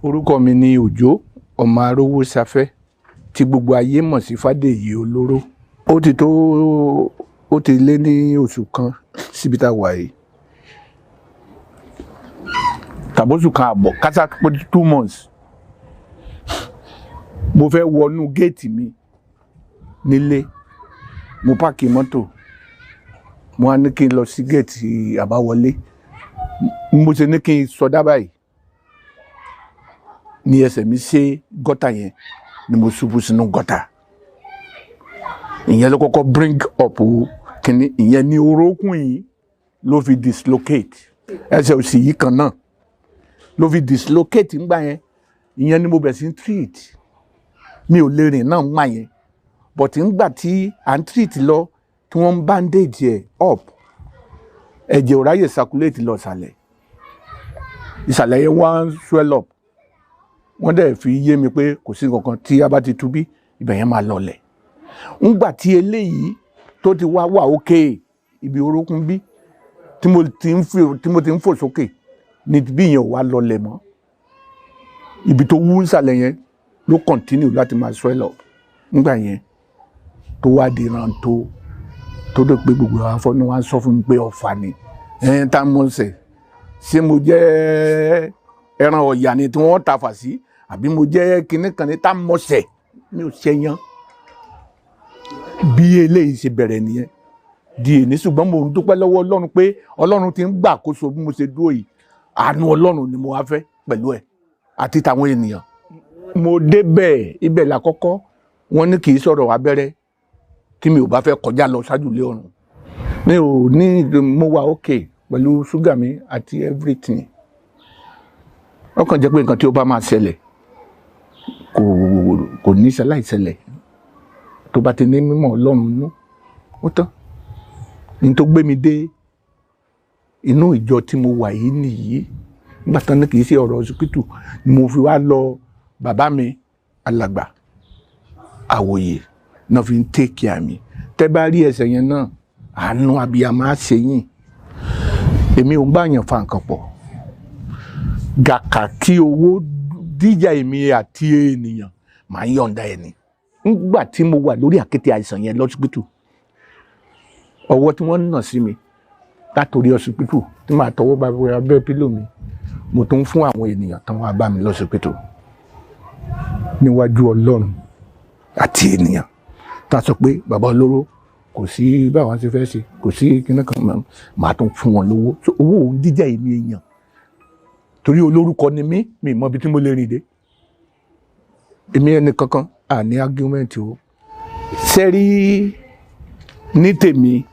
Orúkọ mi ni Òjó ọmọ Arówósafẹ́ tí gbogbo ayé mọ̀ sí Fádèyí Olóró. Ó ti lé ní oṣù kan síbi tá a wà yìí. Tàbóṣù kan àbọ̀ kásá pé 2 months. Mo fẹ́ wọnú géètì mi nílé. Mo páàkì mọ́tò. Mo wá ní kí n lọ sí géètì àbáwọlé. Mo ṣe ní kí n sọdá báyìí. Ní ẹsẹ̀ mi ṣe gọ́tà yẹn ni mo ṣubú sínú gọ́tà. Ìyẹn ló kọ́kọ́ bring up kíní, ìyẹn ní orókùn yìí ló fi dislocate. Ẹsẹ̀ òsì yìí kan náà ló fi dislocate ńgbà yẹn. Ìyẹn ni mo bẹ̀ sí treat. Mi ò lè rìn náà ńgbà yẹn. But ńgbà tí à ń treat lọ tí wọ́n ń bandage ẹ̀ up, ẹ̀jẹ̀ ò ráyè circulate lọ ìsàlẹ̀. Ìsàlẹ̀ yẹn wá ń swell up. Wọ́n dẹ̀ fi yé mi pé kò sí nǹkan tí a bá ti tú bí ibẹ̀ yẹn máa lọlẹ̀. Ńgbà tí eléyìí tó ti wá wà ókè ibi orókún bí tí mo ti ń fò sókè ní bí yẹn ò wá lọlẹ̀ mọ́. Ibi tó wú ìsàlẹ̀ yẹn ló continue láti máa swell up. Ńgbà yẹn tó wá di ìran tó dé pé gbogbo afọ́nú wa ń sọ fún mi pé ọ̀fà ni. Tá mo ṣe ṣé mo jẹ́ ẹran ọ̀yà ni tí wọ́n ta fà sí àbí mo jẹ́ kinní kan ní tá mo ṣẹ̀ mi ò ṣẹ̀yàn. Bí eléyìí ṣe bẹ̀rẹ̀ nìyẹn di èní, ṣùgbọ́n mo ń dúpẹ́ lọ́wọ́ Ọlọ́run pé Ọlọ́run ti ń gbàkóso bí mo ṣe dúró yìí. Àánú Ọlọ́run ni mo wá fẹ́ pẹ̀lú ẹ̀ àti tàwọn ènìyàn. Mo débẹ̀ ibẹ̀ lákọ́kọ́ wọ́n ní kì í sọ̀rọ̀ abẹ́rẹ́ tí mi ò bá fẹ́ kọjá lọ ṣáájú lé ọ̀run. Mi ò ní, mo wà okay pẹ̀lú ṣúgà mi àti everything. Ó kàn jẹ́ pé nǹkan tí ó bá máa ṣẹlẹ̀ kò ní ṣaláì ṣẹlẹ̀. Tó bá ti ní mímọ̀ Ọlọ́run nú ó tán. Ní tó gbé mi dé inú ìjọ tí mo wà yìí nìyí. Nígbà tán ní kì í ṣe ọ̀rọ̀ hospital ni mo fi wá lọ bàbá mi alàgbà àwòyè náà fi ń take care mi. Tẹ́ bá rí ẹsẹ̀ yẹn náà àánú abiyamọ á ṣe yín. Èmi ò ń bá yàn fa nǹkan pọ̀. Gàkà kí owó díjà èmi àti ènìyàn máa ń yọ̀ǹda ẹni. Nígbà tí mo wà lórí àkéte àìsàn yẹn lọ́sibítù, ọwọ́ tí wọ́n nà sí mi látòrí ọsibítù tí màá tọwọ́ bá abẹ́ pílò mi, mo tún fún àwọn ènìyàn tán wá bá mi lọ́sibítù níwájú Ọlọ́run àti ènìyàn. Tá a sọ pé bàbá Olóró kò sí báwọn ṣe fẹ́ ṣe, kò sí kíní kan, màá tún fún wọn lówó. Owó òun díjà èmi èèyàn. Torí olórúkọ ni mi mọ ibi tí mo lè rìn dé. Èmi ẹni kankan àní argument o. Sẹ́rí ní tèmi,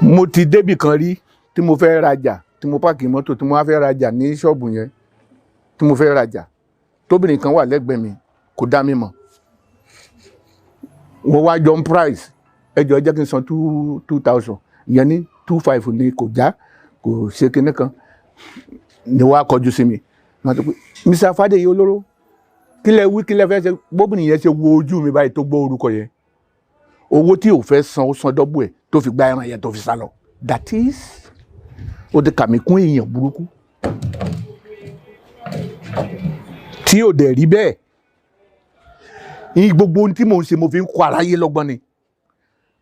mo ti débì kan rí tí mo fẹ́ rajà, tí mo páàkì mọ́tò tí mo wá fẹ́ rajà ní ṣọ́ọ̀bù yẹn tí mo fẹ́ rajà. Tóbìnrin kan wà lẹ́gbẹ̀ẹ́ mi kò dá mi mọ̀. Wọ́n wá jọ price. Ẹjọ́ jẹ́ kí n san 2,000. Ìyẹn ní 2,500 ni kò já, kò ṣe kinní kan. Ni wá kọjú sí mi. Wọ́n sọ pé Mr. Fádèyí Olóró, kí lẹ wí, kí lẹ fẹ́ ṣe? Bóbìnrin yẹn ṣe wo ojú mi báyìí tó gbọ́ orúkọ yẹn. Owó tí ò fẹ́ san ó san dọ́bù ẹ̀ tó fi gba ẹran yẹn tó fi sá lọ. That is, ó ti kà mí kún èèyàn burúkú. Tí ò dẹ̀ rí bẹ́ẹ̀. Gbogbo ohun tí mò ń ṣe mo fi ń kọ́ aráyé lọ́gbọ́n ni.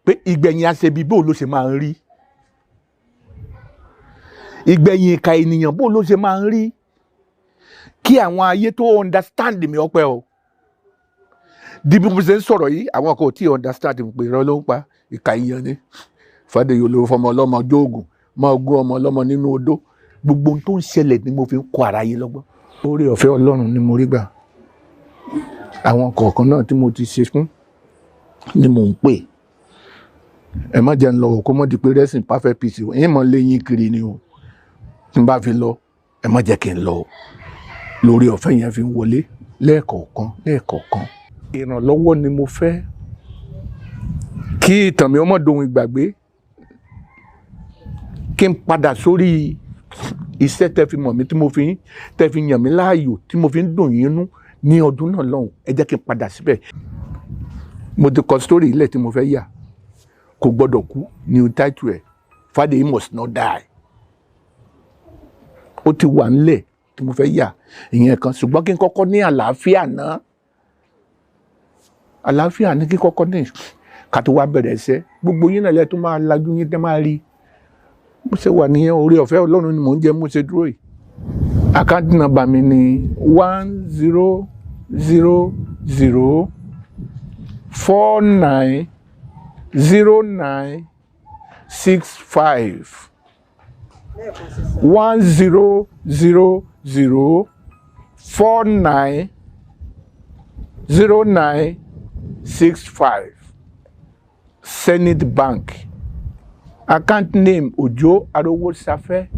Pé ìgbẹ̀yìn aṣebi bó ló ṣe máa ń rí. Ìgbẹ̀yìn ìka ènìyàn bó ló ṣe máa ń rí. Kí àwọn ayé tó understand mi ọpẹ́ o. Di bí mo ṣe ń sọ̀rọ̀ yìí, àwọn kan ò tí understand mi pé irọ́ ló ń pa ìka èèyàn ni. Fádèyí Olóró fọmọ ọlọ́mọ jóògùn, máa gún ọmọ ọlọ́mọ nínú odó. Gbogbo ohun tó ń ṣẹlẹ̀ ni mo fi ń kọ́ aráyé lọ́gbọ́n. Oore ọ̀fẹ́ Ọlọ́run ni mo rí gbà. Àwọn kọ̀ọ̀kan náà tí mo ti ṣe fún ni mò ń pè. Ẹ má jẹ́ ń lọ kó mọ́ di pé rest in perfect peace. Ẹ̀yin mọ̀ léyìn kiri ni o. Tí n bá fi lọ, ẹ má jẹ́ kí n lọ. Lórí ọ̀fẹ́ yẹn fi ń wọlé lẹ́ẹ̀kọ̀ọ̀kan. Ìrànlọ́wọ́ ni mo fẹ́. Kí ìtàn mi ó má dohun ìgbàgbé. Kí n padà sórí iṣẹ́ tẹ́ fi mọ̀ mí tẹ́ fi yàn mí láàyò tí mo fi ń dùn yín nú ní ọdún náà lọ́hùn. Ẹ jẹ́ kí n padà síbẹ̀. Mo ti kọ story ilẹ̀ tí mo fẹ́ yà. Kò gbọ́dọ̀ kú ní title ẹ̀. Fádèyí must not die. Ó ti wà ńlẹ̀ tí mo fẹ́ yà ìyẹn kan ṣùgbọ́n kí n kọ́kọ́ ní àlàáfíà náà àlàáfíà ní kí n kọ́kọ́ ní ká tó wá bẹ̀rẹ̀ iṣẹ́ gbogbo yín náà lẹ́ tó máa lajú yín tẹ́ máa rí mo ṣe wà nìyẹn oore ọ̀fẹ́ Ọlọ́run ni mò ń jẹ mo ṣe dúró yìí àkáǹtì nọ́mbà mi ní 1000490965 1000490965 Zenith Bank account name Ojo Arowosafe